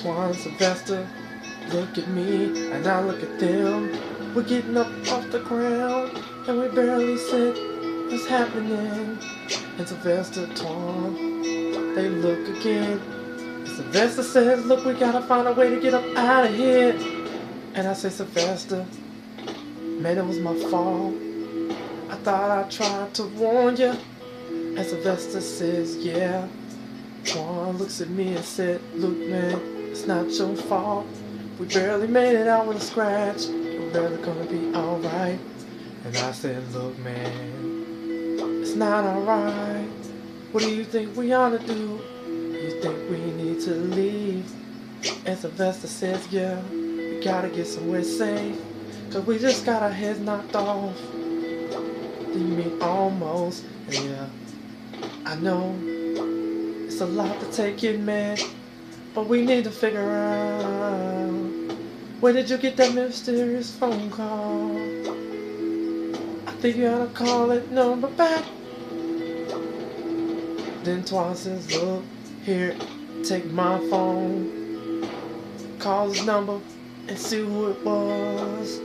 Antoine, Sylvester, look at me and I look at them. We're getting up off the ground and we barely said what's happening. And Sylvester, Antoine, they look again. And Sylvester says, look, we gotta find a way to get up out of here. And I say, Sylvester, man, it was my fault. I thought I tried to warn you. And Sylvester says, yeah. Antoine looks at me and said, look, man, it's not your fault. We barely made it out with a scratch. We're barely gonna be alright. And I said, look, man, it's not alright. What do you think we ought to do? You think we need to leave? And Sylvester says, yeah, we gotta get somewhere safe. Cause we just got our heads knocked off. Do you mean almost? Yeah, I know it's a lot to take in, man. But we need to figure out, where did you get that mysterious phone call? I think you ought to call that number back. Then Antoine says, look, here, take my phone. Call his number and see who it was.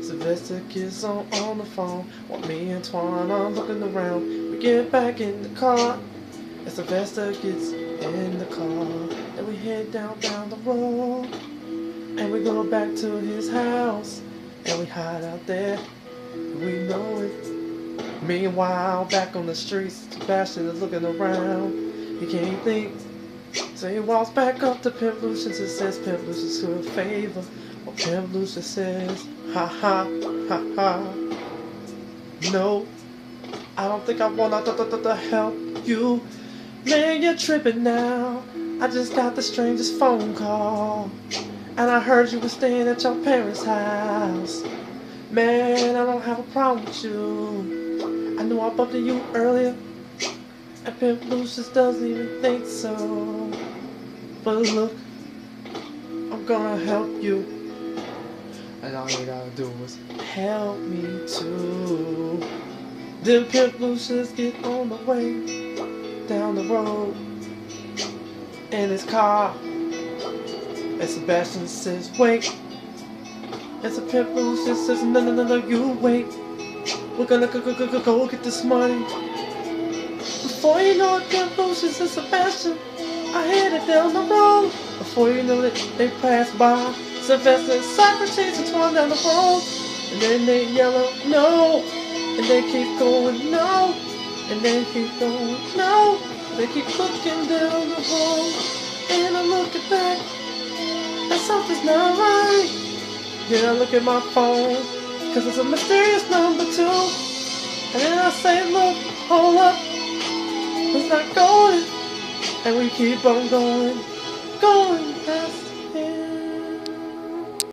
Sylvester gets on the phone while me and Antoine are looking around. We get back in the car and Sylvester gets in the car. And we head down the road and we go back to his house and we hide out there. And we know it. Meanwhile, back on the streets, Sebastian is looking around. He can't think. So he walks back up to Pimp Lucius and says, Pimp Lucius, to a favor. Well, Pimp Lucius says, ha ha, ha ha. No, I don't think I want to help you. Man, you're tripping now. I just got the strangest phone call. And I heard you were staying at your parents' house. Man, I don't have a problem with you. I know I bumped into you earlier. And Pimp Lucius doesn't even think so. But look, I'm gonna help you. And all you gotta do is help me too. Then Pimp Lucius get on the way down the road in his car. And Sebastian says, wait. And so Pimp Lucius says, no, you wait. We're gonna go get this money. Before you know it, Pimp Lucius and Sebastian are headed down the road. Before you know it, they pass by Sylvester and Socrates and Antoine down the road. And then they yell out, no. And they keep going, no. And they keep going, no. They keep looking down the road. And I'm looking back, and something's not right. Yeah, I look at my phone, cause it's a mysterious number too. And then I say, look, hold up, it's not going. And we keep on going past